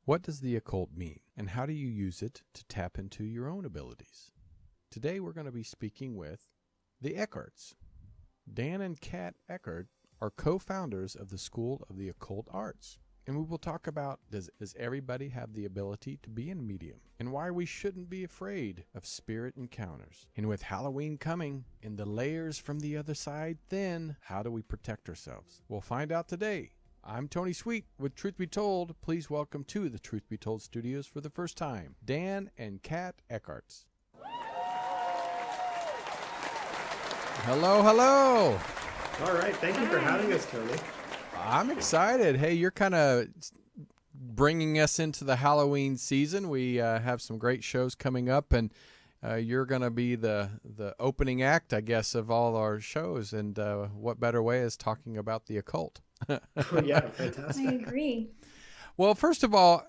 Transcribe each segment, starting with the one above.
What does the occult mean, and how do you use it to tap into your own abilities? Today we're going to be speaking with the Eckharts. Dan and Kat Eckhart are co-founders of the School of the Occult Arts. And we will talk about, does everybody have the ability to be a medium, and why we shouldn't be afraid of spirit encounters. And with Halloween coming and the layers from the other side thin, how do we protect ourselves? We'll find out today. I'm Tony Sweet with Truth Be Told. Please welcome to the Truth Be Told studios for the first time, Dan and Kat Eckharts. Hello, hello. All right. Thank you for having us, Tony. I'm excited. Hey, you're kind of bringing us into the Halloween season. We have some great shows coming up, and you're going to be the opening act, I guess, of all our shows. And what better way is talking about the occult? Oh, yeah, fantastic. I agree. Well, first of all,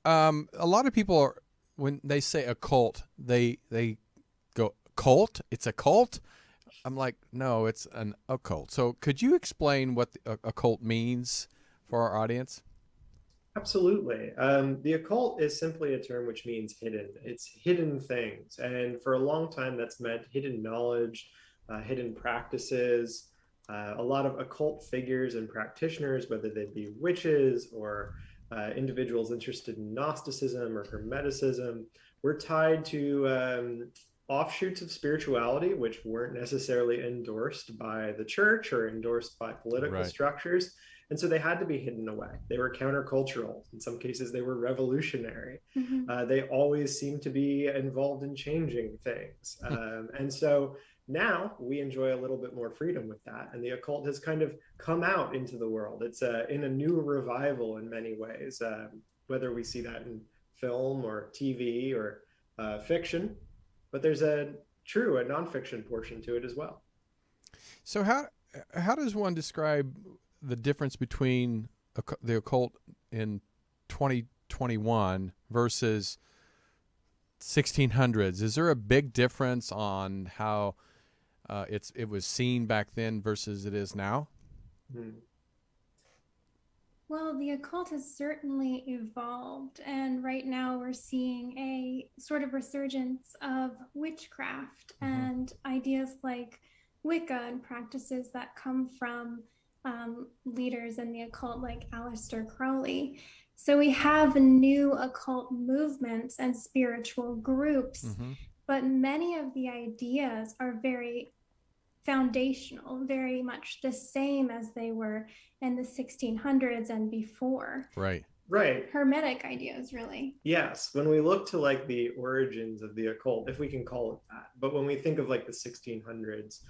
a lot of people, when they say occult, they go, cult? It's a cult? I'm like, no, it's an occult. So could you explain what the occult means for our audience? Absolutely. The occult is simply a term which means hidden. It's hidden things. And for a long time, that's meant hidden knowledge, hidden practices. A lot of occult figures and practitioners, whether they be witches or individuals interested in Gnosticism or Hermeticism, were tied to offshoots of spirituality, which weren't necessarily endorsed by the church or endorsed by political structures. And so they had to be hidden away. They were countercultural. In some cases, they were revolutionary. Mm-hmm. They always seemed to be involved in changing things. And so now we enjoy a little bit more freedom with that. And the occult has kind of come out into the world. It's in a new revival in many ways, whether we see that in film or TV or fiction. But there's a nonfiction portion to it as well. So how does one describe the difference between the occult in 2021 versus 1600s? Is there a big difference on how it was seen back then versus it is now? Hmm. Well, the occult has certainly evolved, and right now we're seeing a sort of resurgence of witchcraft and ideas like Wicca and practices that come from leaders in the occult like Aleister Crowley. So we have new occult movements and spiritual groups, but many of the ideas are very foundational, very much the same as they were in the 1600s and before. Right. Hermetic ideas, really. Yes. When we look to like the origins of the occult, if we can call it that, but when we think of like the 1600s,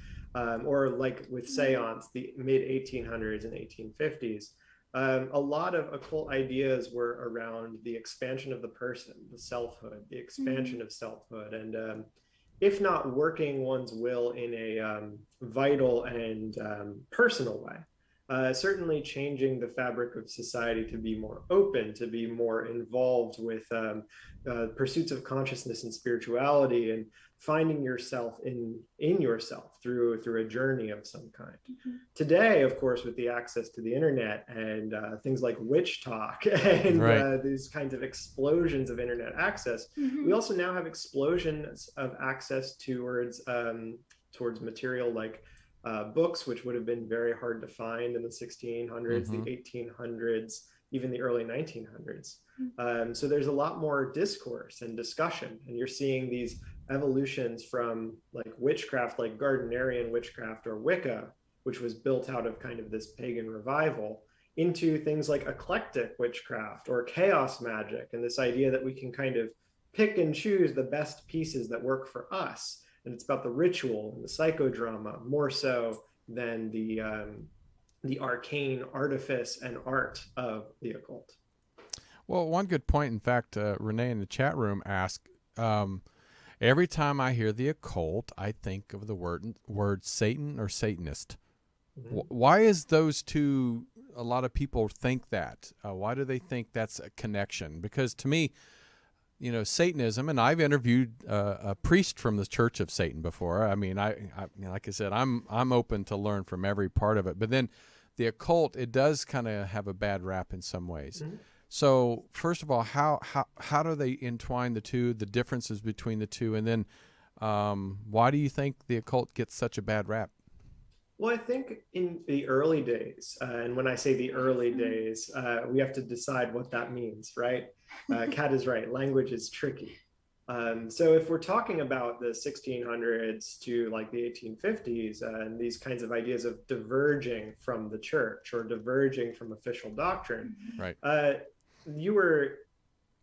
or like with séance, the mid 1800s and 1850s, a lot of occult ideas were around the expansion of the person, the selfhood, the expansion of selfhood, and if not working one's will in a vital and personal way, certainly changing the fabric of society to be more open, to be more involved with pursuits of consciousness and spirituality, and finding yourself in yourself through a journey of some kind. Today, of course, with the access to the internet and things like witch talk and these kinds of explosions of internet access, we also now have explosions of access towards material like books, which would have been very hard to find in the 1600s, the 1800s, even the early 1900s. So there's a lot more discourse and discussion, and you're seeing these evolutions from like witchcraft, like Gardnerian witchcraft or Wicca, which was built out of kind of this pagan revival, into things like eclectic witchcraft or chaos magic, and this idea that we can kind of pick and choose the best pieces that work for us. And it's about the ritual and the psychodrama more so than the arcane artifice and art of the occult. Well, one good point, in fact, Renee in the chat room asked, every time I hear the occult, I think of the word Satan or Satanist. Why is those two, a lot of people think that? Why do they think that's a connection? Because to me, you know, Satanism, and I've interviewed a priest from the Church of Satan before. I mean, I like I said, I'm open to learn from every part of it. But then the occult, it does kind of have a bad rap in some ways. So first of all, how do they entwine the two, the differences between the two, and then why do you think the occult gets such a bad rap? Well, I think in the early days, and when I say the early days, we have to decide what that means, right? Kat is right. Language is tricky. So if we're talking about the 1600s to like the 1850s and these kinds of ideas of diverging from the church or diverging from official doctrine, Right. You were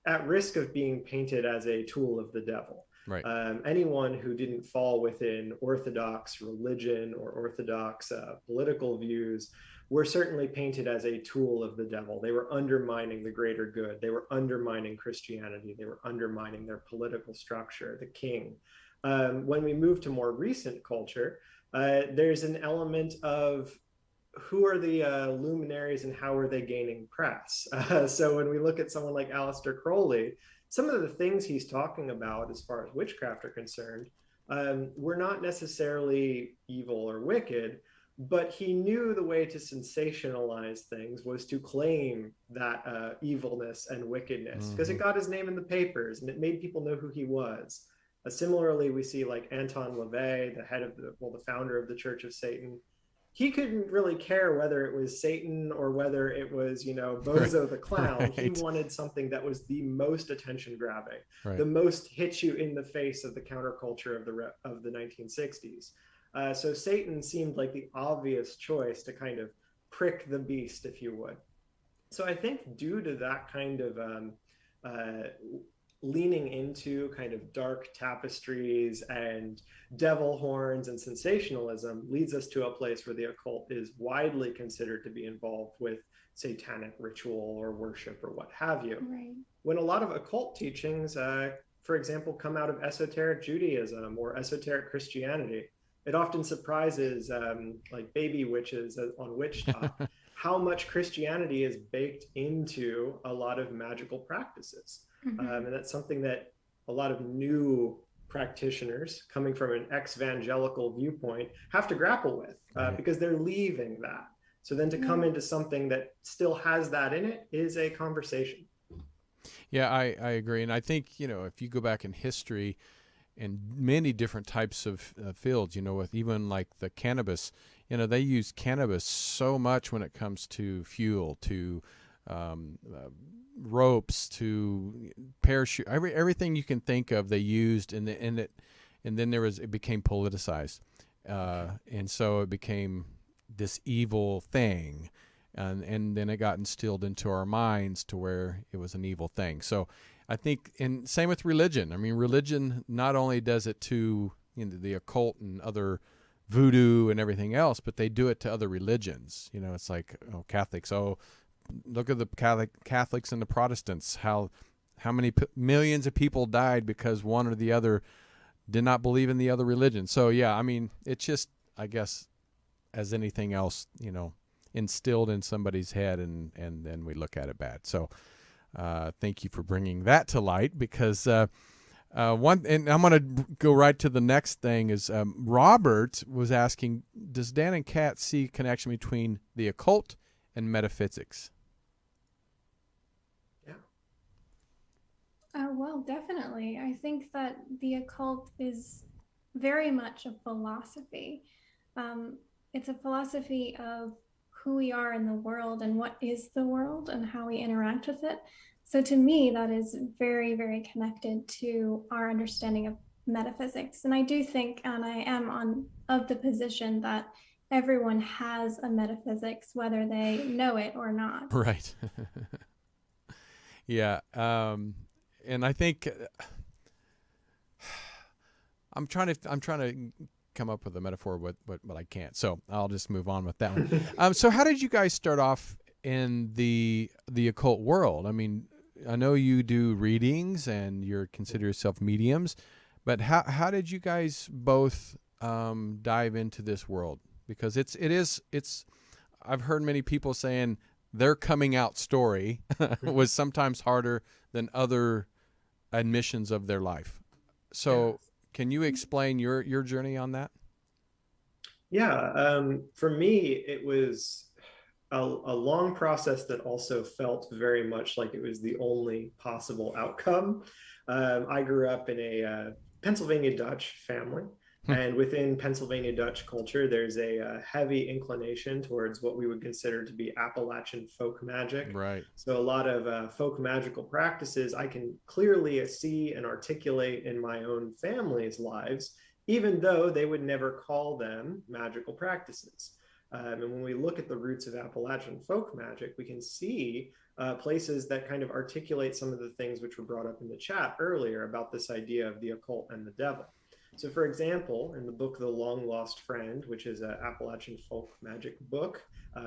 at risk of being painted as a tool of the devil. Right. Anyone who didn't fall within orthodox religion or orthodox political views were certainly painted as a tool of the devil. They were undermining the greater good. They were undermining Christianity. They were undermining their political structure, the king. When we move to more recent culture, there's an element of who are the luminaries and how are they gaining press? So when we look at someone like Aleister Crowley, some of the things he's talking about as far as witchcraft are concerned were not necessarily evil or wicked, but he knew the way to sensationalize things was to claim that evilness and wickedness because it got his name in the papers and it made people know who he was. Similarly, we see like Anton LaVey, the head of the founder of the Church of Satan. He couldn't really care whether it was Satan or whether it was, Bozo the clown. Right. He wanted something that was the most attention grabbing, right, the most hit you in the face of the counterculture of the 1960s. So Satan seemed like the obvious choice to kind of prick the beast, if you would. So I think due to that kind of leaning into kind of dark tapestries and devil horns and sensationalism leads us to a place where the occult is widely considered to be involved with satanic ritual or worship or what have you. Right. When a lot of occult teachings, for example, come out of esoteric Judaism or esoteric Christianity, it often surprises like baby witches on Witch Talk how much Christianity is baked into a lot of magical practices. And that's something that a lot of new practitioners coming from an ex-evangelical viewpoint have to grapple with because they're leaving that. So then to come into something that still has that in it is a conversation. Yeah, I agree. And I think, if you go back in history in many different types of fields, with even like the cannabis, they use cannabis so much when it comes to fuel, to ropes, to parachute, everything you can think of they used, and then it became politicized, and so it became this evil thing, and then it got instilled into our minds to where it was an evil thing. So I think, and same with religion. I mean, religion not only does it to the occult and other voodoo and everything else, but they do it to other religions. It's like Catholics. Look at the Catholics and the Protestants. How many millions of people died because one or the other did not believe in the other religion. So yeah, I mean, it's just, I guess, as anything else, instilled in somebody's head, and then we look at it bad. So thank you for bringing that to light, because and I'm going to go right to the next thing is Robert was asking, does Dan and Kat see connection between the occult and metaphysics? Well, definitely. I think that the occult is very much a philosophy. It's a philosophy of who we are in the world and what is the world and how we interact with it. So to me, that is very, very connected to our understanding of metaphysics. And I do think, and I am of the position that everyone has a metaphysics, whether they know it or not. Right. Yeah. And I think I'm trying to come up with a metaphor, but I can't. So I'll just move on with that one. So how did you guys start off in the occult world? I mean, I know you do readings and you consider yourself mediums, but how did you guys both dive into this world? Because it's I've heard many people saying their coming out story was sometimes harder than other admissions of their life. So can you explain your journey on that? Yeah, for me, it was a long process that also felt very much like it was the only possible outcome. I grew up in a Pennsylvania Dutch family. And within Pennsylvania Dutch culture, there's a heavy inclination towards what we would consider to be Appalachian folk magic. Right. So a lot of folk magical practices I can clearly see and articulate in my own family's lives, even though they would never call them magical practices. And when we look at the roots of Appalachian folk magic, we can see places that kind of articulate some of the things which were brought up in the chat earlier about this idea of the occult and the devil. So, for example, in the book The Long Lost Friend, which is an Appalachian folk magic book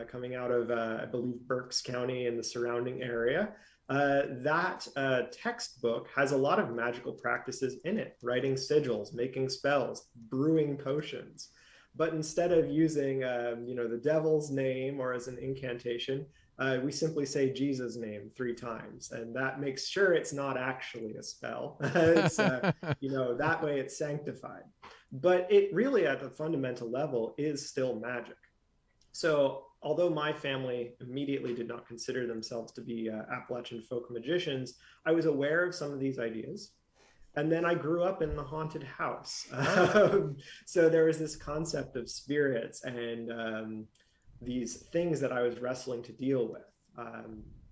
coming out of, I believe, Berks County and the surrounding area, that textbook has a lot of magical practices in it, writing sigils, making spells, brewing potions. But instead of using, the devil's name or as an incantation, we simply say Jesus' name 3 times, and that makes sure it's not actually a spell. It's, that way it's sanctified. But it really, at the fundamental level, is still magic. So although my family immediately did not consider themselves to be Appalachian folk magicians, I was aware of some of these ideas. And then I grew up in the haunted house. So there was this concept of spirits and these things that I was wrestling to deal with.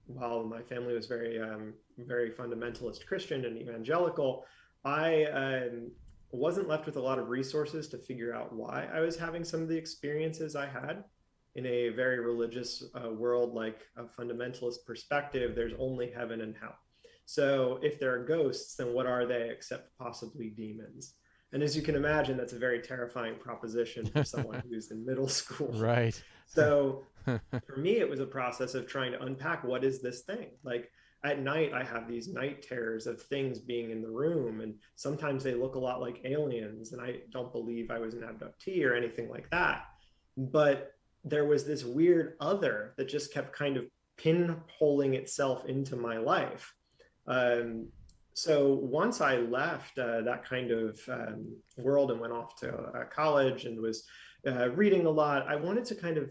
While my family was very, very fundamentalist Christian and evangelical, I wasn't left with a lot of resources to figure out why I was having some of the experiences I had. In a very religious world, like a fundamentalist perspective, there's only heaven and hell. So if there are ghosts, then what are they except possibly demons? And as you can imagine, that's a very terrifying proposition for someone who's in middle school. Right. So for me, it was a process of trying to unpack, what is this thing? Like at night, I have these night terrors of things being in the room. And sometimes they look a lot like aliens. And I don't believe I was an abductee or anything like that. But there was this weird other that just kept kind of pinholing itself into my life. So once I left that kind of world and went off to college and was reading a lot, I wanted to kind of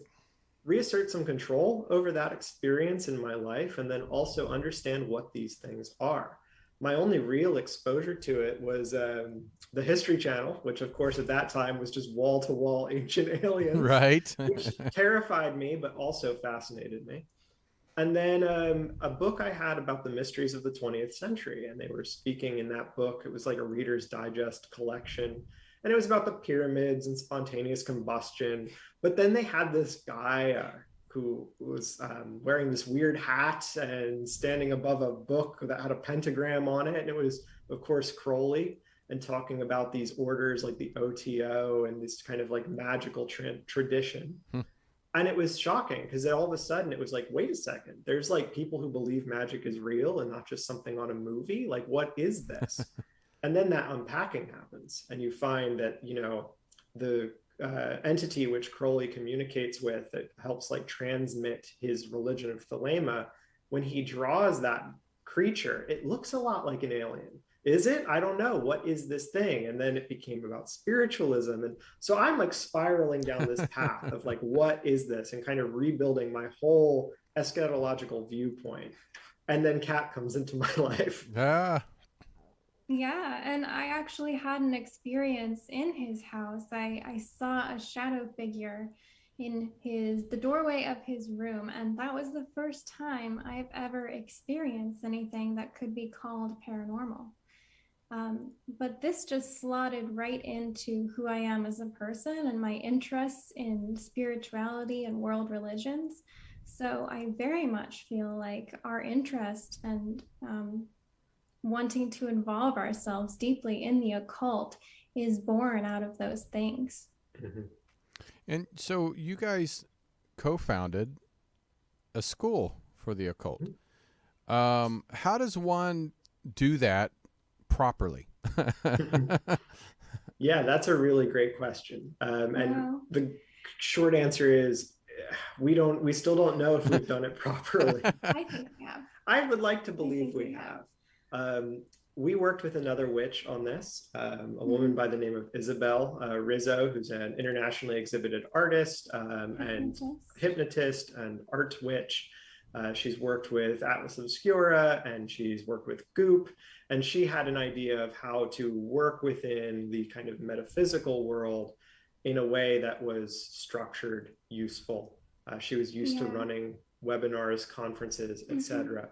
reassert some control over that experience in my life and then also understand what these things are. My only real exposure to it was the History Channel, which of course at that time was just wall-to-wall ancient aliens, right? Which terrified me, but also fascinated me. And then a book I had about the mysteries of the 20th century, and they were speaking in that book. It was like a Reader's Digest collection, and it was about the pyramids and spontaneous combustion. But then they had this guy who was wearing this weird hat and standing above a book that had a pentagram on it. And it was, of course, Crowley, and talking about these orders like the OTO and this kind of like magical tradition. And it was shocking because all of a sudden it was like, wait a second, there's like people who believe magic is real and not just something on a movie. Like, what is this? And then that unpacking happens and you find that, the entity which Crowley communicates with, that helps like transmit his religion of Thelema, when he draws that creature, it looks a lot like an alien. Is it? I don't know. What is this thing? And then it became about spiritualism. And so I'm like spiraling down this path of like, what is this? And kind of rebuilding my whole eschatological viewpoint. And then Kat comes into my life. Yeah, and I actually had an experience in his house. I saw a shadow figure in the doorway of his room, and that was the first time I've ever experienced anything that could be called paranormal. But this just slotted right into who I am as a person and my interests in spirituality and world religions. So I very much feel like our interest and wanting to involve ourselves deeply in the occult is born out of those things. Mm-hmm. And so you guys co-founded a school for the occult. How does one do that properly? Yeah, that's a really great question. And the short answer is we still don't know if we've done it properly. I think we have. I would like to believe we have. we worked with another witch on this, a woman by the name of Isabel Rizzo, who's an internationally exhibited artist and hypnotist and art witch. She's worked with Atlas Obscura and she's worked with Goop, and she had an idea of how to work within the kind of metaphysical world in a way that was structured, useful. She was used to running webinars, conferences, etc.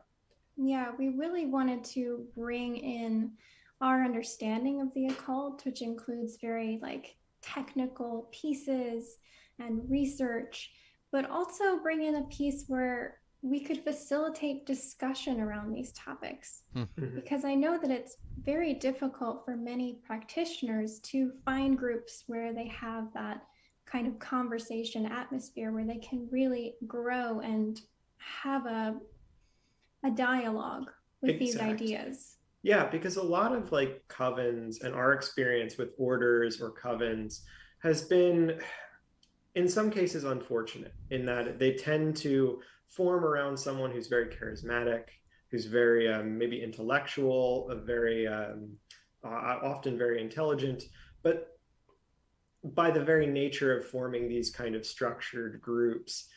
Yeah, we really wanted to bring in our understanding of the occult, which includes very like technical pieces and research, but also bring in a piece where we could facilitate discussion around these topics. Because I know that it's very difficult for many practitioners to find groups where they have that kind of conversation atmosphere where they can really grow and have a dialogue with these ideas. Yeah, because a lot of like covens and our experience with orders or covens has been in some cases unfortunate in that they tend to form around someone who's very charismatic, who's very maybe intellectual, very often very intelligent, but by the very nature of forming these kind of structured groups,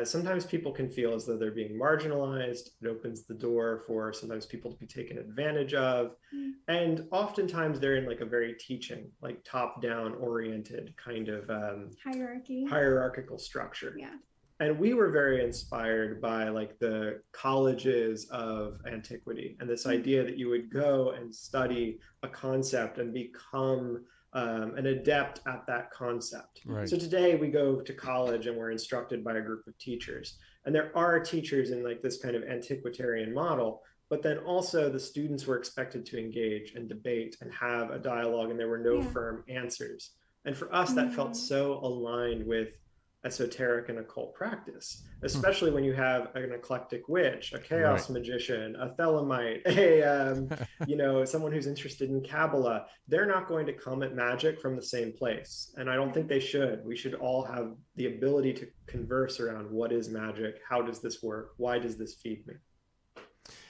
sometimes people can feel as though they're being marginalized. It opens the door for sometimes people to be taken advantage of. And oftentimes they're in like a very teaching, like top-down oriented kind of hierarchical structure. Yeah. And we were very inspired by like the colleges of antiquity and this idea that you would go and study a concept and become an adept at that concept. Right. So today we go to college and we're instructed by a group of teachers. And there are teachers in like this kind of antiquitarian model, but then also the students were expected to engage and debate and have a dialogue, and there were no firm answers. And for us, that felt so aligned with esoteric and occult practice, especially when you have an eclectic witch, a chaos magician, a thelemite, someone who's interested in Kabbalah. They're not going to come at magic from the same place. And I don't think they should. We should all have the ability to converse around what is magic, how does this work, why does this feed me?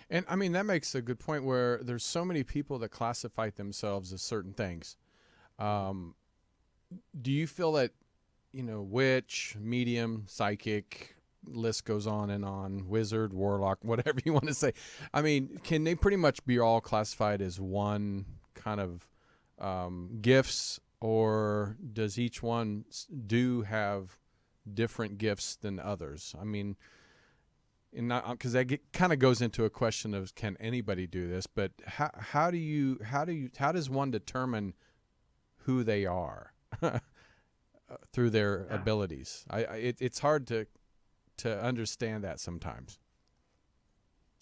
And I mean, that makes a good point where there's so many people that classify themselves as certain things. Do you feel that, witch, medium, psychic, list goes on, wizard, warlock, whatever you want to say. I mean, can they pretty much be all classified as one kind of gifts, or does each one do have different gifts than others? I mean, because that kind of goes into a question of can anybody do this? But how does one determine who they are? Through their abilities. It's hard to understand that sometimes.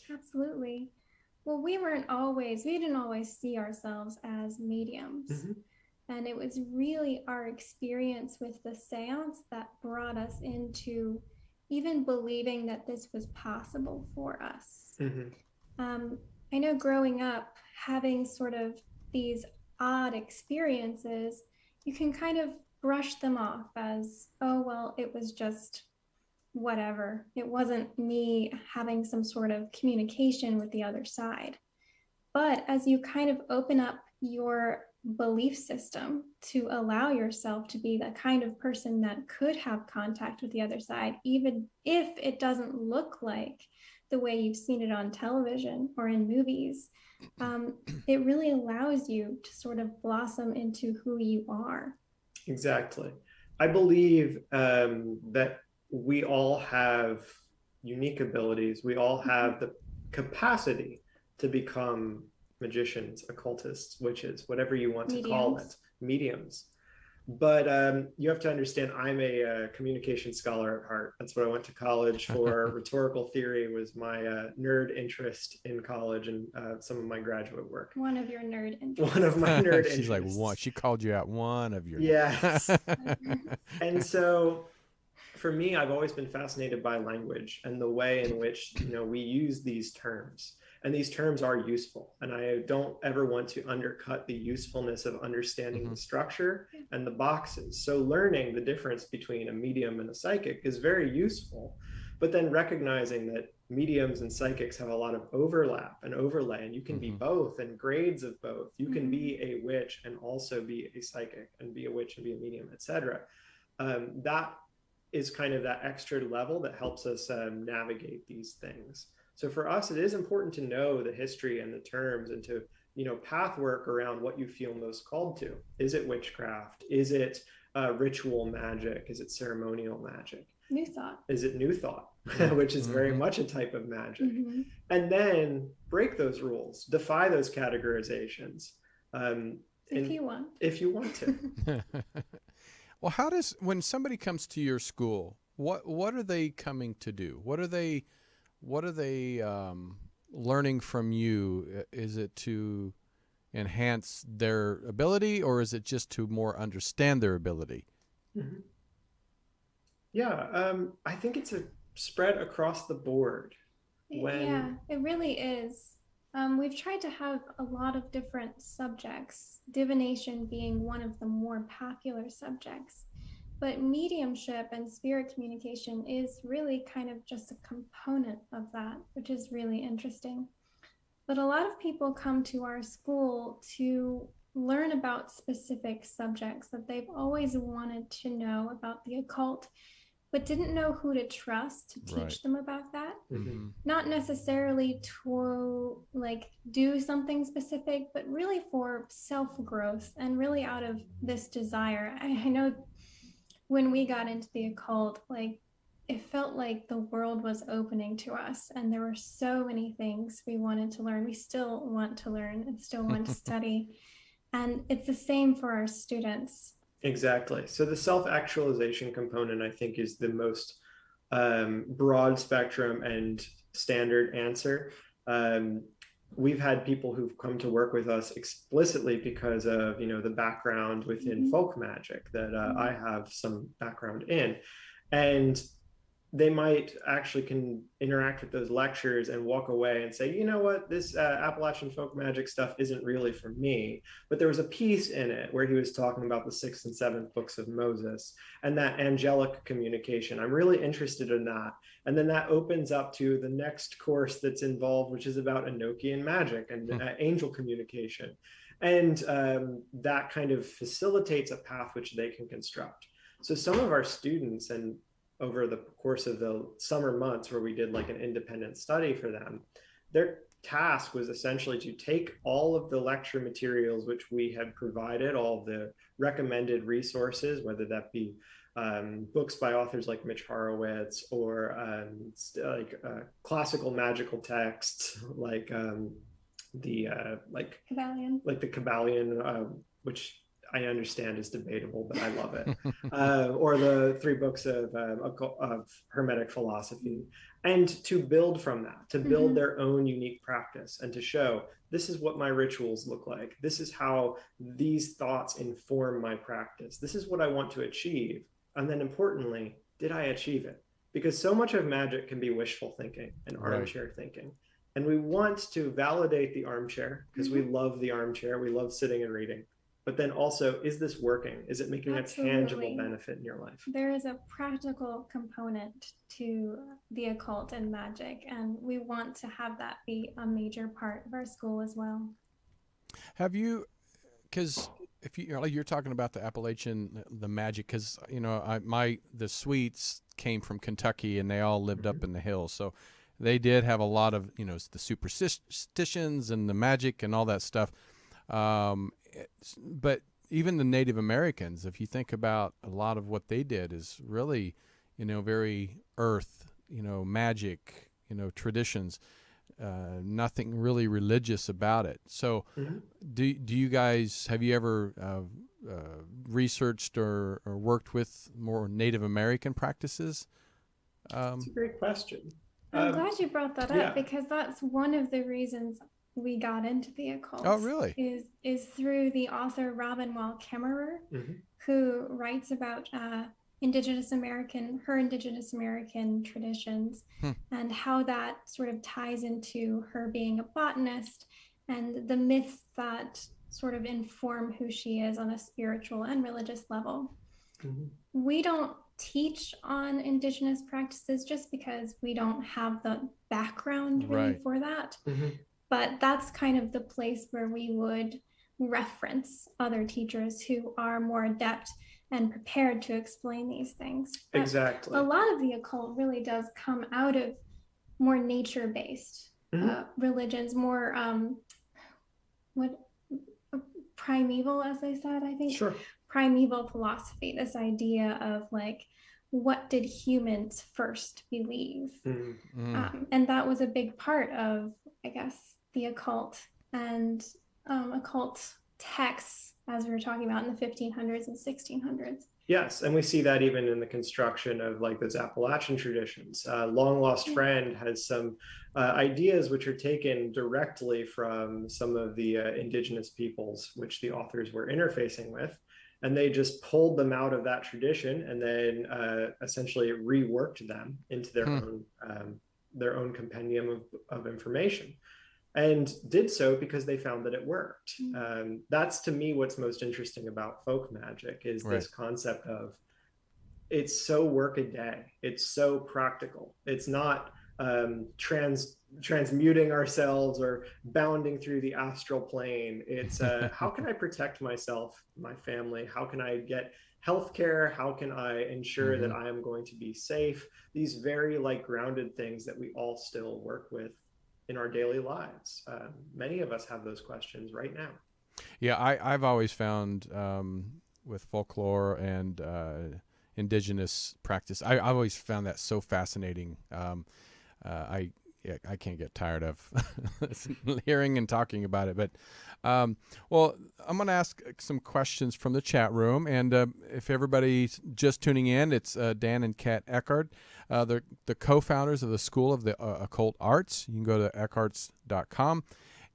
Absolutely. Well, we didn't always see ourselves as mediums. And it was really our experience with the séance that brought us into even believing that this was possible for us. I know growing up, having sort of these odd experiences, you can kind of brush them off as, oh, well, it was just whatever. It wasn't me having some sort of communication with the other side. But as you kind of open up your belief system to allow yourself to be the kind of person that could have contact with the other side, even if it doesn't look like the way you've seen it on television or in movies, it really allows you to sort of blossom into who you are. Exactly. I believe that we all have unique abilities. We all have the capacity to become magicians, occultists, witches, whatever you want to call it, mediums. But you have to understand, I'm a communication scholar at heart. That's what I went to college for. Rhetorical theory was my nerd interest in college and some of my graduate work. One of your nerd interests. One of my nerd She's interests. like, one. She called you out, one of your. Yes. And so for me, I've always been fascinated by language and the way in which, we use these terms. And these terms are useful. And I don't ever want to undercut the usefulness of understanding the structure and the boxes. So learning the difference between a medium and a psychic is very useful. But then recognizing that mediums and psychics have a lot of overlap and overlay, and you can be both and grades of both. You can be a witch and also be a psychic, and be a witch and be a medium, etc. That is kind of that extra level that helps us navigate these things. So for us, it is important to know the history and the terms, and to, you know, path work around what you feel most called to. Is it witchcraft? Is it ritual magic? Is it ceremonial magic? New thought. Is it new thought, which is very much a type of magic? And then break those rules, defy those categorizations. If you want. If you want to. Well, how does, when somebody comes to your school, what are they coming to do? What are they learning from you? Is it to enhance their ability, or is it just to more understand their ability? Yeah, I think it's a spread across the board. Yeah, it really is. We've tried to have a lot of different subjects, divination being one of the more popular subjects. But mediumship and spirit communication is really kind of just a component of that, which is really interesting. But a lot of people come to our school to learn about specific subjects that they've always wanted to know about the occult, but didn't know who to trust to teach them about that. Not necessarily to like do something specific, but really for self-growth, and really out of this desire. I know when we got into the occult, like it felt like the world was opening to us, and there were so many things we wanted to learn. We still want to learn and still want to study. And it's the same for our students. Exactly. So the self-actualization component, I think, is the most broad spectrum and standard answer. We've had people who've come to work with us explicitly because of, you know, the background within folk magic that I have some background in. And they might actually can interact with those lectures and walk away and say, you know what, this Appalachian folk magic stuff isn't really for me. But there was a piece in it where he was talking about the 6th and 7th books of Moses and that angelic communication. I'm really interested in that. And then that opens up to the next course that's involved, which is about Enochian magic and angel communication. And that kind of facilitates a path which they can construct. So some of our students, and over the course of the summer months where we did like an independent study for them, their task was essentially to take all of the lecture materials which we had provided, all the recommended resources, whether that be books by authors like Mitch Horowitz, or classical magical texts like the Kabbalion, which I understand is debatable, but I love it. Or the 3 books of Hermetic philosophy, and to build from that, to build their own unique practice, and to show this is what my rituals look like. This is how these thoughts inform my practice. This is what I want to achieve. And then importantly, did I achieve it? Because so much of magic can be wishful thinking and armchair thinking. And we want to validate the armchair because we love the armchair. We love sitting and reading. But then also, is this working? Is it making a tangible benefit in your life? There is a practical component to the occult and magic, and we want to have that be a major part of our school as well. Have you, because if you're talking about the Appalachian, the magic, because you know the Swedes came from Kentucky and they all lived up in the hills, so they did have a lot of, you know, the superstitions and the magic and all that stuff. But even the Native Americans, if you think about a lot of what they did, is really, you know, very earth, you know, magic, you know, traditions, nothing really religious about it. So do you guys, have you ever researched or worked with more Native American practices? That's a great question. I'm glad you brought that up, because that's one of the reasons we got into the occult. Oh, really? Is through the author Robin Wall Kimmerer, who writes about Indigenous American traditions and how that sort of ties into her being a botanist and the myths that sort of inform who she is on a spiritual and religious level. We don't teach on indigenous practices just because we don't have the background really for that. But that's kind of the place where we would reference other teachers who are more adept and prepared to explain these things. But exactly. a lot of the occult really does come out of more nature-based religions, more primeval, as I said, I think. Sure. Primeval philosophy, this idea of like, what did humans first believe? And that was a big part of, I guess, the occult and occult texts, as we were talking about in the 1500s and 1600s. Yes, and we see that even in the construction of like those Appalachian traditions. Long Lost Friend has some ideas which are taken directly from some of the indigenous peoples which the authors were interfacing with, and they just pulled them out of that tradition and then essentially reworked them into their own compendium of information. And did so because they found that it worked. That's, to me, what's most interesting about folk magic is this concept of it's so workaday. It's so practical. It's not transmuting ourselves or bounding through the astral plane. It's how can I protect myself, my family? How can I get healthcare? How can I ensure that I am going to be safe? These very like grounded things that we all still work with in our daily lives. Many of us have those questions right now. Yeah, I've always found with folklore and indigenous practice, I've always found that so fascinating. I can't get tired of hearing and talking about it. But well, I'm going to ask some questions from the chat room, and if everybody's just tuning in, it's Dan and Kat Eckhart. They're the co-founders of the School of the Occult Arts. You can go to eckharts.com.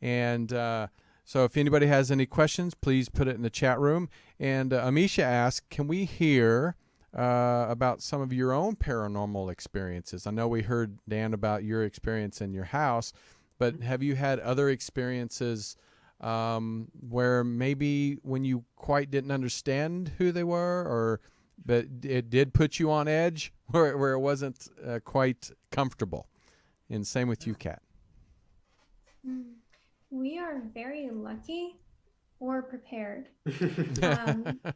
And so if anybody has any questions, please put it in the chat room. And Amisha asked, can we hear about some of your own paranormal experiences? I know we heard, Dan, about your experience in your house, but have you had other experiences where maybe when you quite didn't understand who they were, but it did put you on edge, where it wasn't quite comfortable? And same with you, Kat. We are very lucky or prepared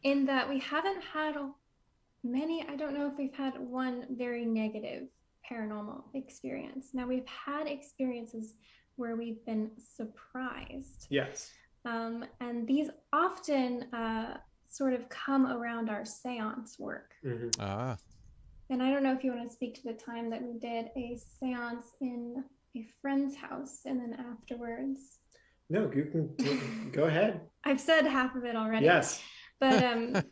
in that we haven't had many. I don't know if we've had one very negative paranormal experience. Now, we've had experiences where we've been surprised. Yes. And these often sort of come around our séance work. And I don't know if you want to speak to the time that we did a séance in a friend's house and then afterwards. No, you can go ahead. I've said half of it already. Yes. But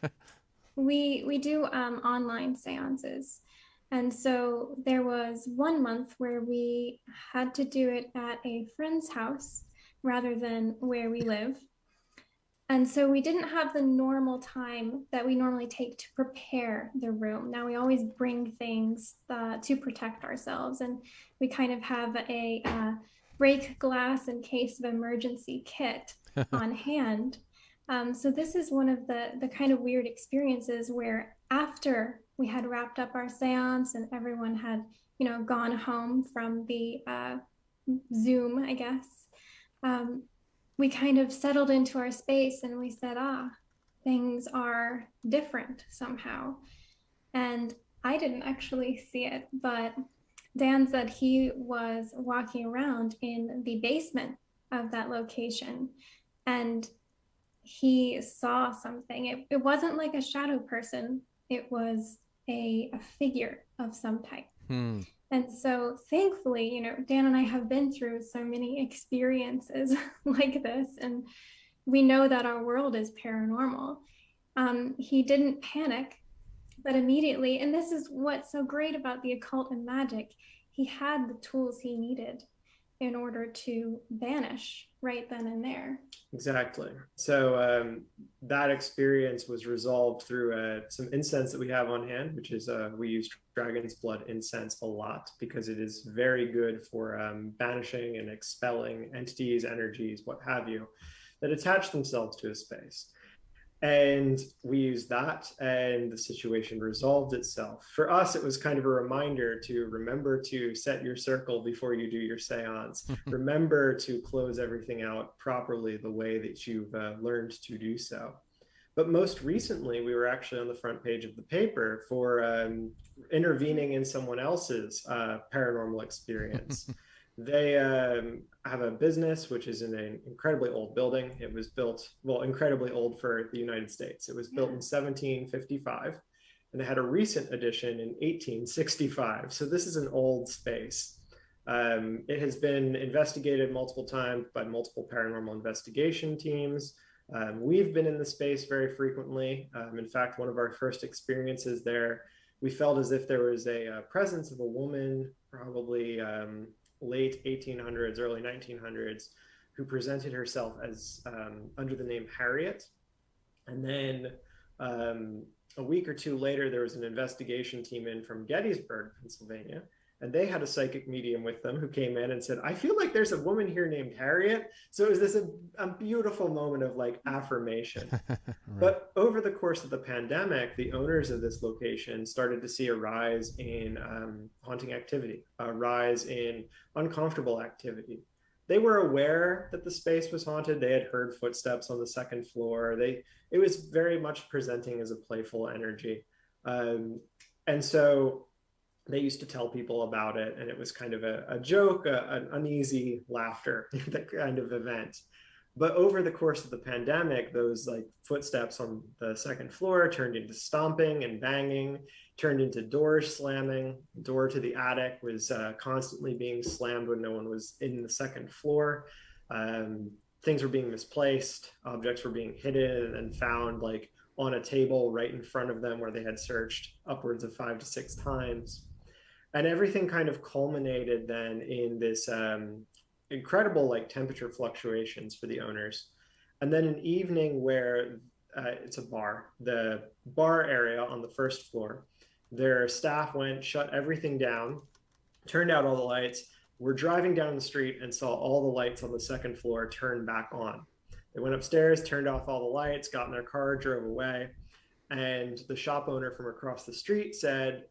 we do online séances. And so there was 1 month where we had to do it at a friend's house rather than where we live. And so we didn't have the normal time that we normally take to prepare the room. Now, we always bring things to protect ourselves, and we kind of have a break glass in case of emergency kit on hand. So this is one of the kind of weird experiences where after we had wrapped up our seance and everyone had, gone home from the Zoom, I guess, we kind of settled into our space and we said, things are different somehow. And I didn't actually see it, but Dan said he was walking around in the basement of that location and he saw something. It wasn't like a shadow person. It was a figure of some type. And so thankfully, Dan and I have been through so many experiences like this, and we know that our world is paranormal. He didn't panic, but immediately, and this is what's so great about the occult and magic, he had the tools he needed in order to banish right then and there. Exactly. So that experience was resolved through some incense that we have on hand, which is we use dragon's blood incense a lot because it is very good for banishing and expelling entities, energies, what have you, that attach themselves to a space. And we used that, and the situation resolved itself. For us, it was kind of a reminder to remember to set your circle before you do your seance. Remember to close everything out properly the way that you've learned to do so. But most recently, we were actually on the front page of the paper for intervening in someone else's paranormal experience. They have a business which is in an incredibly old building. It was built, well, incredibly old for the United States. It was built in 1755, and it had a recent addition in 1865. So this is an old space. It has been investigated multiple times by multiple paranormal investigation teams. We've been in the space very frequently. In fact, one of our first experiences there, we felt as if there was a presence of a woman, probably late 1800s, early 1900s, who presented herself as under the name Harriet. And then a week or two later, there was an investigation team in from Gettysburg, Pennsylvania, and they had a psychic medium with them who came in and said, I feel like there's a woman here named Harriet. So it was this a beautiful moment of like affirmation. Right. But over the course of the pandemic, the owners of this location started to see a rise in haunting activity, a rise in uncomfortable activity. They were aware that the space was haunted. They had heard footsteps on the second floor. It was very much presenting as a playful energy. And so they used to tell people about it, and it was kind of a joke, an uneasy laughter, that kind of event. But over the course of the pandemic, those like footsteps on the second floor turned into stomping and banging, turned into doors slamming. The door to the attic was constantly being slammed when no one was in the second floor. Things were being misplaced, objects were being hidden and found like on a table right in front of them where they had searched upwards of 5 to 6 times. And everything kind of culminated then in this incredible like temperature fluctuations for the owners. And then an evening where it's a bar, the bar area on the first floor, their staff went, shut everything down, turned out all the lights. We're driving down the street and saw all the lights on the second floor turn back on. They went upstairs, turned off all the lights, got in their car, drove away. And the shop owner from across the street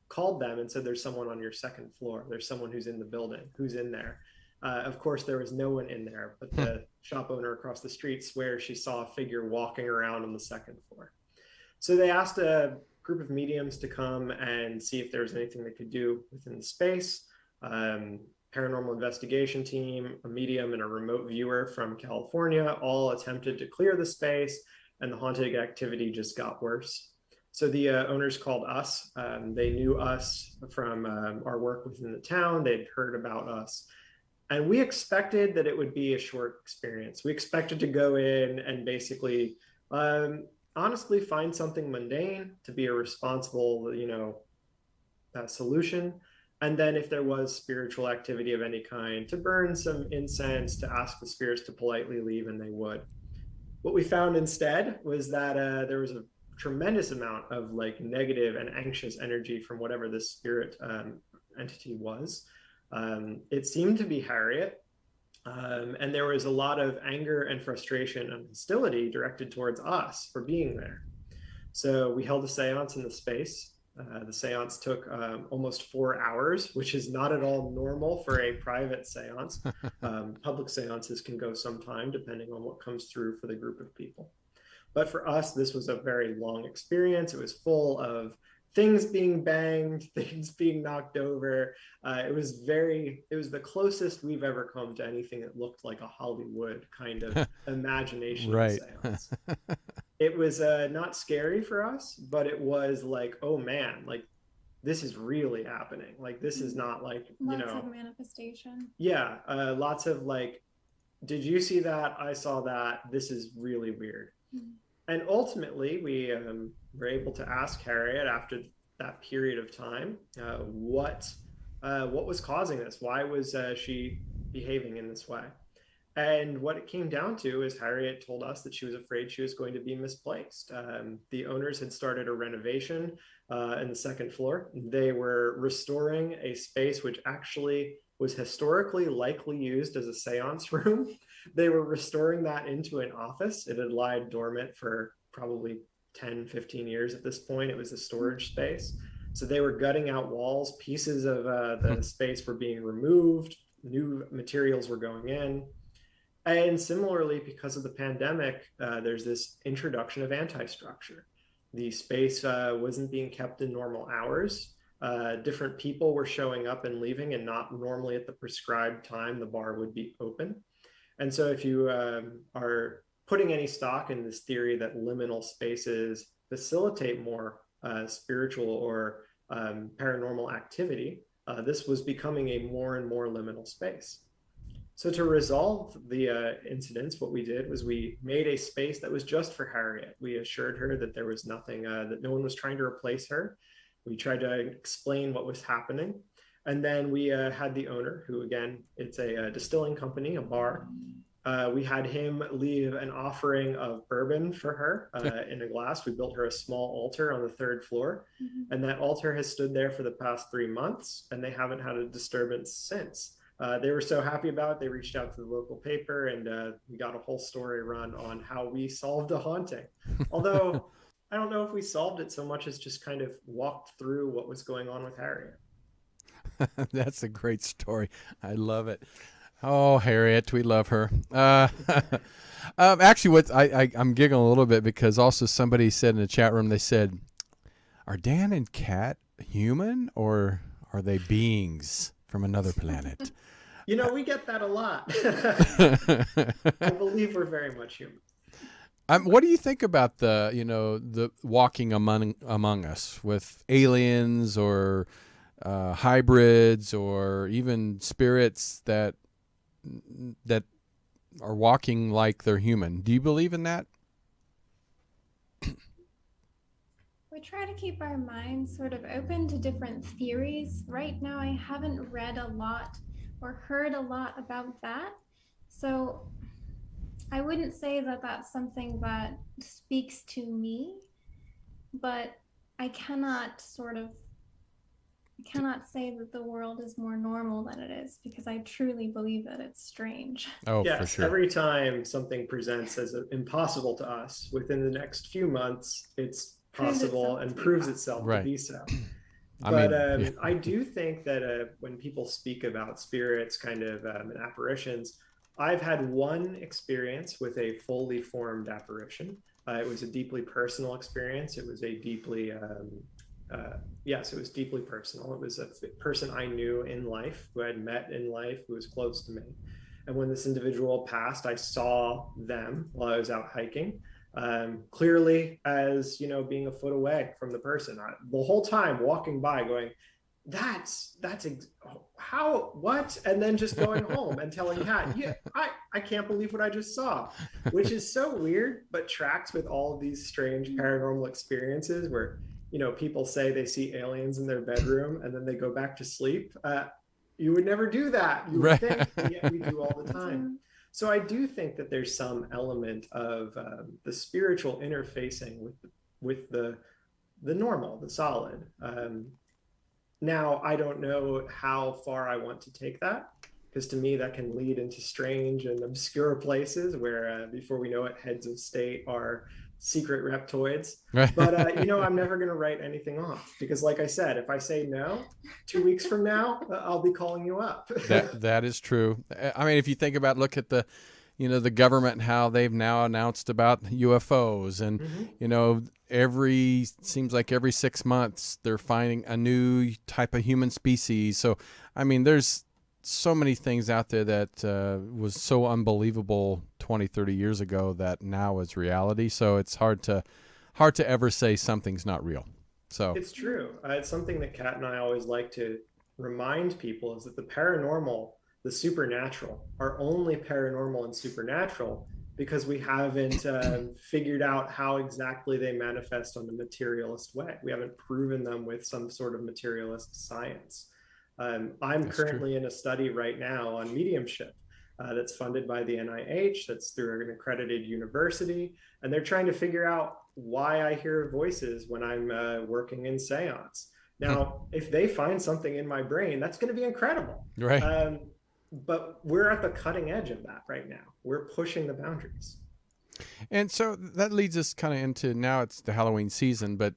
called them and said, there's someone on your second floor. There's someone who's in the building, who's in there. Of course, there was no one in there, but the shop owner across the street swears she saw a figure walking around on the second floor. So they asked a group of mediums to come and see if there was anything they could do within the space. Paranormal investigation team, a medium, and a remote viewer from California all attempted to clear the space, and the haunted activity just got worse. So the owners called us. They knew us from our work within the town. They'd heard about us. And we expected that it would be a short experience. We expected to go in and basically, honestly, find something mundane to be a responsible, solution. And then if there was spiritual activity of any kind, to burn some incense, to ask the spirits to politely leave, and they would. What we found instead was that there was a tremendous amount of like negative and anxious energy from whatever this spirit entity was. It seemed to be Harriet, and there was a lot of anger and frustration and hostility directed towards us for being there. So we held a seance in the space. The seance took almost 4 hours, which is not at all normal for a private seance. Public seances can go some time depending on what comes through for the group of people. But for us, this was a very long experience. It was full of things being banged, things being knocked over. It was the closest we've ever come to anything that looked like a Hollywood kind of imagination right. seance. It was not scary for us, but it was like, oh man, like this is really happening. Like this is not like, lots of manifestation. Yeah, lots of like, did you see that? I saw that. This is really weird. Mm-hmm. And ultimately, we were able to ask Harriet after that period of time what was causing this. Why was she behaving in this way? And what it came down to is Harriet told us that she was afraid she was going to be misplaced. The owners had started a renovation in the second floor. They were restoring a space which actually was historically likely used as a seance room. They were restoring that into an office. It had lied dormant for probably 10, 15 years at this point. It was a storage space. So they were gutting out walls, pieces of the space were being removed, new materials were going in. And similarly, because of the pandemic, there's this introduction of anti-structure. The space wasn't being kept in normal hours. Different people were showing up and leaving, and not normally at the prescribed time the bar would be open. And so if you are putting any stock in this theory that liminal spaces facilitate more spiritual or paranormal activity, this was becoming a more and more liminal space. So to resolve the incidents, what we did was we made a space that was just for Harriet. We assured her that there was nothing, that no one was trying to replace her. We tried to explain what was happening. And then we had the owner, who again, it's a distilling company, a bar. We had him leave an offering of bourbon for her in a glass. We built her a small altar on the 3rd floor. And that altar has stood there for the past 3 months, and they haven't had a disturbance since. They were so happy about it, they reached out to the local paper, and we got a whole story run on how we solved a haunting. Although I don't know if we solved it so much as just kind of walked through what was going on with Harriet. That's a great story. I love it. Oh, Harriet, we love her. Actually, I'm giggling a little bit because also somebody said in the chat room, they said, are Dan and Kat human, or are they beings from another planet? You know, we get that a lot. I believe we're very much human. What do you think about the walking among us with aliens or hybrids or even spirits that are walking like they're human? Do you believe in that? We try to keep our minds sort of open to different theories. Right now, I haven't read a lot or heard a lot about that. So I wouldn't say that that's something that speaks to me, but I cannot say that the world is more normal than it is, because I truly believe that it's strange. Oh, yes, for sure. Every time something presents as impossible to us, within the next few months, it's possible and proves itself to be so. But I do think that when people speak about spirits kind of and apparitions, I've had one experience with a fully formed apparition. It was a deeply personal experience. It was a deeply, yes, it was deeply personal. It was a person I knew in life, who I'd met in life, who was close to me. And when this individual passed, I saw them while I was out hiking. Clearly as, being a foot away from the person. The whole time walking by going, what? And then just going home and telling Kat, I can't believe what I just saw, which is so weird, but tracks with all of these strange paranormal experiences where, people say they see aliens in their bedroom and then they go back to sleep. You would never do that. You would think, and yet we do all the time. So I do think that there's some element of the spiritual interfacing with the normal, the solid. Now, I don't know how far I want to take that, because to me that can lead into strange and obscure places where before we know it, heads of state are secret reptoids. But I'm never going to write anything off, because like I said, if I say no 2 weeks from now, I'll be calling you up. That is true. I mean, if you think about, look at the government and how they've now announced about UFOs, and seems like every 6 months they're finding a new type of human species. So I mean, there's so many things out there that was so unbelievable 20, 30 years ago that now is reality. So it's hard to ever say something's not real. So it's true. It's something that Kat and I always like to remind people, is that the paranormal, the supernatural, are only paranormal and supernatural because we haven't figured out how exactly they manifest on the materialist way. We haven't proven them with some sort of materialist science. I'm currently in a study right now on mediumship that's funded by the NIH, that's through an accredited university, and they're trying to figure out why I hear voices when I'm working in séance. Now, if they find something in my brain, that's going to be incredible. Right. But we're at the cutting edge of that right now. We're pushing the boundaries. And so that leads us kind of into, now it's the Halloween season, but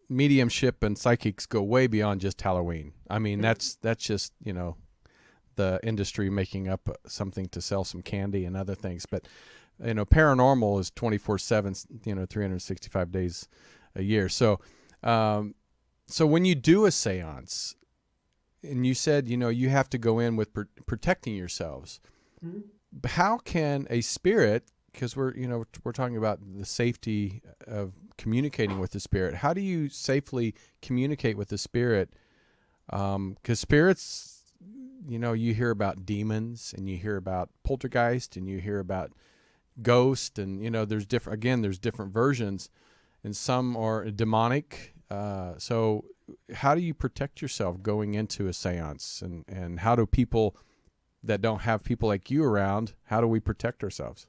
mediumship and psychics go way beyond just Halloween. I mean, that's just, the industry making up something to sell some candy and other things. But, paranormal is 24/7, 365 days a year. So, so when you do a seance, and you said, you have to go in with protecting yourselves. Mm-hmm. How can a spirit, because we're talking about the safety of communicating with the spirit, how do you safely communicate with the spirit? Because spirits, you hear about demons, and you hear about poltergeist, and you hear about ghost, and there's different versions, and some are demonic. So how do you protect yourself going into a seance, and how do people that don't have people like you around, how do we protect ourselves?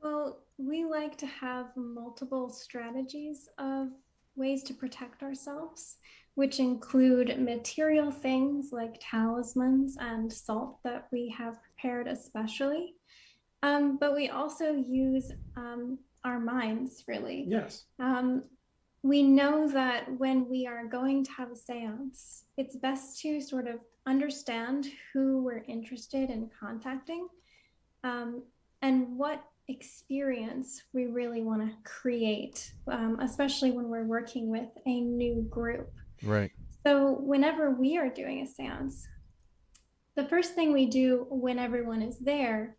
Well, we like to have multiple strategies of ways to protect ourselves, which include material things like talismans and salt that we have prepared especially. But we also use our minds, really. Yes. We know that when we are going to have a seance, it's best to sort of understand who we're interested in contacting, and what experience we really want to create, especially when we're working with a new group. Right. So whenever we are doing a seance, the first thing we do when everyone is there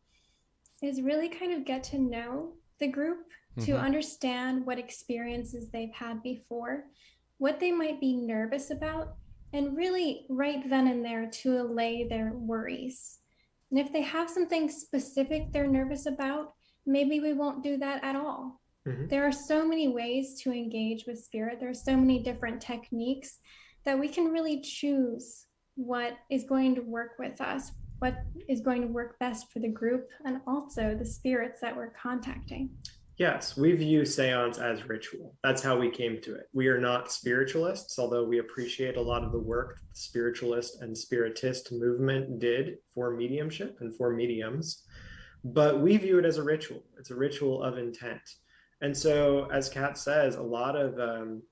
is really kind of get to know the group, to understand what experiences they've had before, what they might be nervous about, and really right then and there to allay their worries. And if they have something specific they're nervous about, maybe we won't do that at all. There are so many ways to engage with spirit. There are so many different techniques that we can really choose what is going to work with us, what is going to work best for the group, and also the spirits that we're contacting. Yes, we view seance as ritual. That's how we came to it. We are not spiritualists, although we appreciate a lot of the work the spiritualist and spiritist movement did for mediumship and for mediums. But we view it as a ritual. It's a ritual of intent. And so, as Kat says, a lot of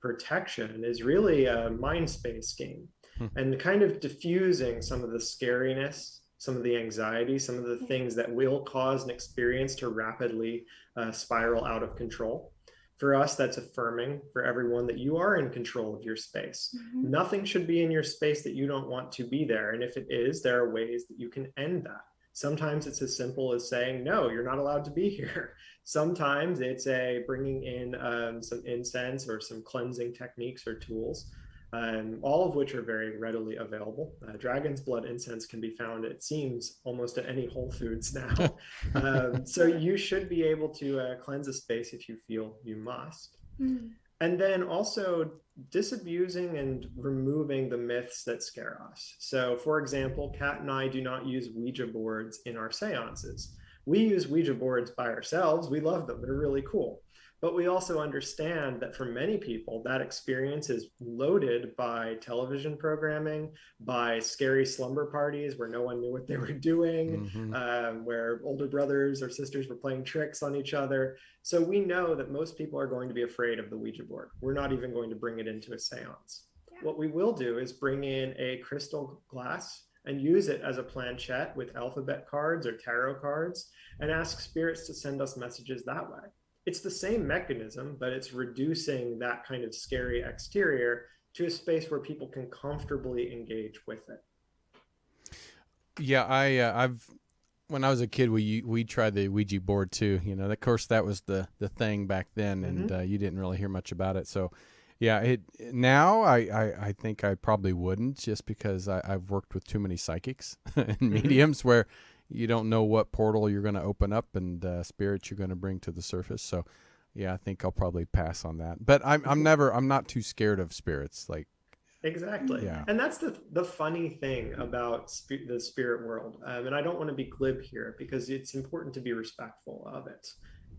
protection is really a mind space game, and kind of diffusing some of the scariness, some of the anxiety, some of the things that will cause an experience to rapidly spiral out of control. For us, that's affirming for everyone that you are in control of your space. Nothing should be in your space that you don't want to be there. And if it is, there are ways that you can end that. Sometimes it's as simple as saying, no, you're not allowed to be here. Sometimes it's bringing in some incense or some cleansing techniques or tools, all of which are very readily available. Dragon's blood incense can be found, it seems, almost at any Whole Foods now. So you should be able to cleanse a space if you feel you must. And then also disabusing and removing the myths that scare us. So, for example, Kat and I do not use Ouija boards in our seances. We use Ouija boards by ourselves. We love them. They're really cool. But we also understand that for many people, that experience is loaded by television programming, by scary slumber parties where no one knew what they were doing, where older brothers or sisters were playing tricks on each other. So we know that most people are going to be afraid of the Ouija board. We're not even going to bring it into a seance. Yeah. What we will do is bring in a crystal glass and use it as a planchette with alphabet cards or tarot cards, and ask spirits to send us messages that way. It's the same mechanism, but it's reducing that kind of scary exterior to a space where people can comfortably engage with it. Yeah, I've when I was a kid, we tried the Ouija board too. Of course, that was the thing back then, and you didn't really hear much about it. So, yeah, now I think I probably wouldn't, just because I've worked with too many psychics and mediums where you don't know what portal you're going to open up and spirits you're going to bring to the surface. So, yeah, I think I'll probably pass on that. But I'm not too scared of spirits. Like, exactly. Yeah. And that's the funny thing about the spirit world. And I don't want to be glib here, because it's important to be respectful of it.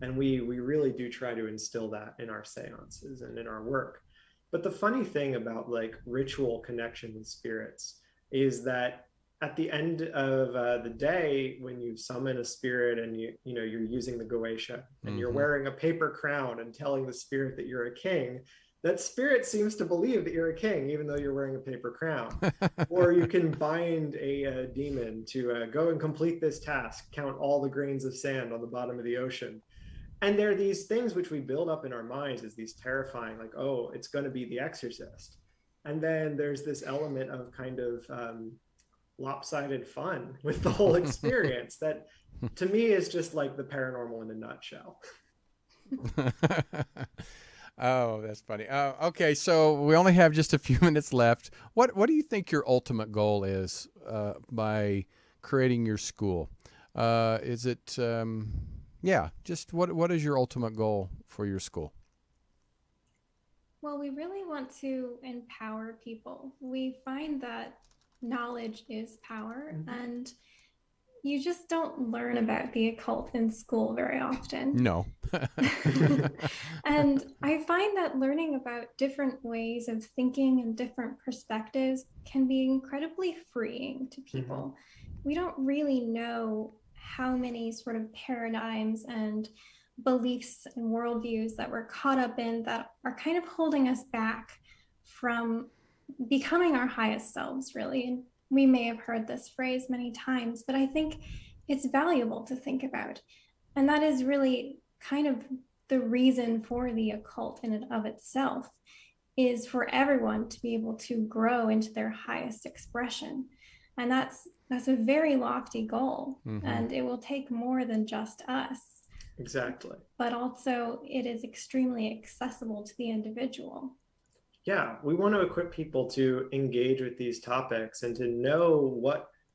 And we really do try to instill that in our seances and in our work. But the funny thing about like ritual connection with spirits is that at the end of the day, when you summon a spirit and you're using the Goetia and you're wearing a paper crown and telling the spirit that you're a king, that spirit seems to believe that you're a king, even though you're wearing a paper crown. Or you can bind a demon to go and complete this task, count all the grains of sand on the bottom of the ocean. And there are these things which we build up in our minds as these terrifying, like, oh, it's going to be the exorcist. And then there's this element of kind of lopsided fun with the whole experience that to me is just like the paranormal in a nutshell. Oh, that's funny. Okay, so we only have just a few minutes left. What do you think your ultimate goal is by creating your school? Is it just what is your ultimate goal for your school? Well, we really want to empower people. We find that knowledge is power, and you just don't learn about the occult in school very often. No. And I find that learning about different ways of thinking and different perspectives can be incredibly freeing to people. We don't really know how many sort of paradigms and beliefs and worldviews that we're caught up in that are kind of holding us back from becoming our highest selves, really. And we may have heard this phrase many times, but I think it's valuable to think about. And that is really kind of the reason for the occult in and of itself, is for everyone to be able to grow into their highest expression. And that's a very lofty goal, and it will take more than just us. Exactly. But also it is extremely accessible to the individual. Yeah, we want to equip people to engage with these topics and to know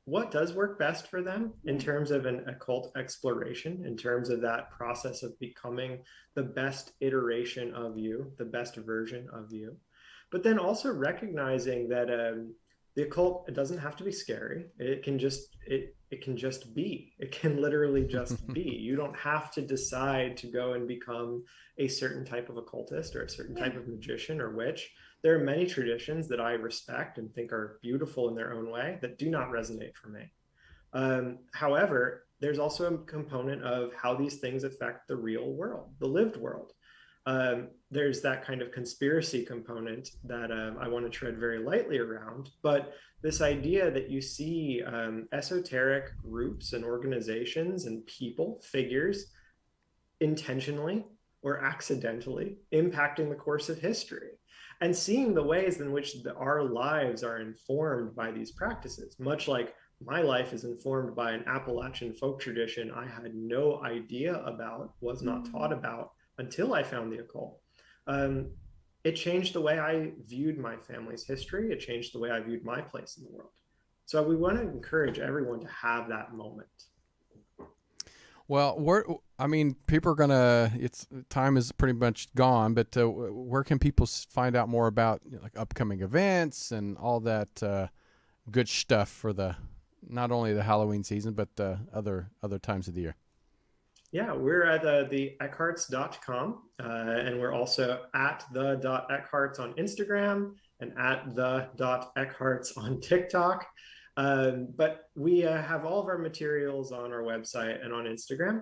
what does work best for them in terms of an occult exploration, in terms of that process of becoming the best iteration of you, the best version of you. But then also recognizing that the occult, it doesn't have to be scary. It can just be. It can literally just be. You don't have to decide to go and become a certain type of occultist or a certain type of magician or witch. There are many traditions that I respect and think are beautiful in their own way that do not resonate for me. However, there's also a component of how these things affect the real world, the lived world. There's that kind of conspiracy component that I want to tread very lightly around. But this idea that you see esoteric groups and organizations and people, figures, intentionally or accidentally impacting the course of history, and seeing the ways in which our lives are informed by these practices, much like my life is informed by an Appalachian folk tradition I had no idea about, was not taught about until I found the occult. It changed the way I viewed my family's history. It changed the way I viewed my place in the world. So we want to encourage everyone to have that moment. Well, people are gonna. Time is pretty much gone, but where can people find out more about like upcoming events and all that good stuff for not only the Halloween season but other times of the year? Yeah, we're at the Eckharts.com, and we're also at the.Eckharts on Instagram and at the.Eckharts on TikTok. But we have all of our materials on our website and on Instagram.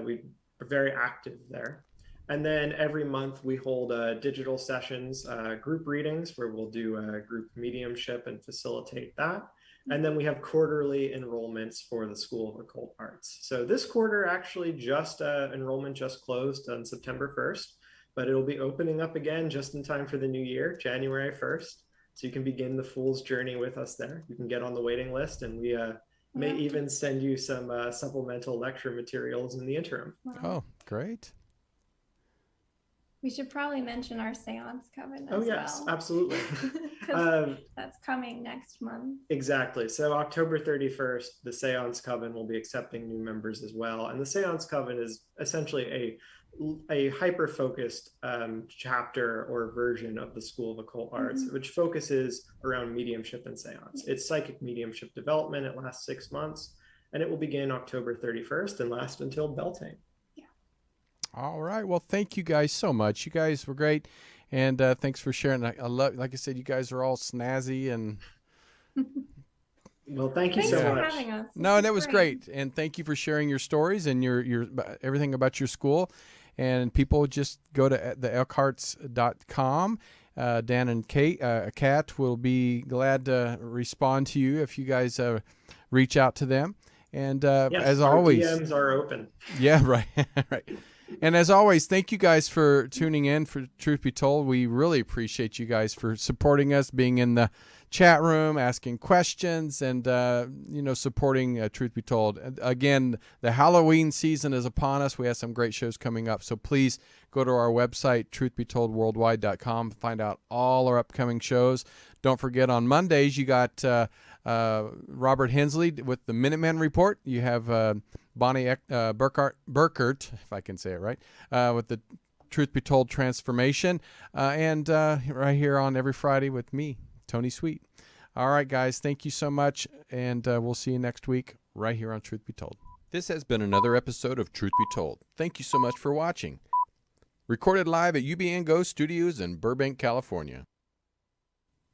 We are very active there. And then every month we hold digital sessions, group readings, where we'll do a group mediumship and facilitate that. And then we have quarterly enrollments for the School of Occult Arts. So this quarter actually enrollment just closed on September 1st, but it'll be opening up again just in time for the new year, January 1st. So you can begin the Fool's Journey with us there. You can get on the waiting list, and we may even send you some supplemental lecture materials in the interim. Wow. Oh, great. We should probably mention our séance coven as well. Oh, yes, absolutely. That's coming next month. Exactly. So October 31st, the séance coven will be accepting new members as well. And the séance coven is essentially a hyper-focused chapter or version of the School of Occult Arts, which focuses around mediumship and séance. It's psychic mediumship development. It lasts 6 months, and it will begin October 31st and last until Beltane. All right. Well, thank you guys so much. You guys were great, and thanks for sharing. I love, like I said, you guys are all snazzy and Well, thank you Thanks so for much. having us. No, This that was was great. And thank you for sharing your stories and your everything about your school. And people just go to the Eckharts.com. Dan and Kat will be glad to respond to you if you guys reach out to them. And Yes, as our always, DMs are open. yeah, right, right. And as always, thank you guys for tuning in for Truth Be Told. We really appreciate you guys for supporting us, being in the chat room, asking questions, and supporting Truth Be Told. Again, the Halloween season is upon us. We have some great shows coming up, so please go to our website, truthbetoldworldwide.com, find out all our upcoming shows. Don't forget, on Mondays, you got Robert Hensley with the Minutemen Report. You have Bonnie Burkert, if I can say it right, with the Truth Be Told Transformation, and right here on every Friday with me, Tony Sweet. All right, guys, thank you so much, and we'll see you next week right here on Truth Be Told. This has been another episode of Truth Be Told. Thank you so much for watching. Recorded live at UBN Go Studios in Burbank, California.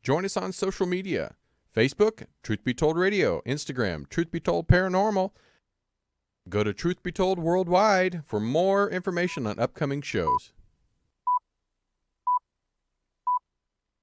Join us on social media. Facebook, Truth Be Told Radio. Instagram, Truth Be Told Paranormal. Go to Truth Be Told Worldwide for more information on upcoming shows.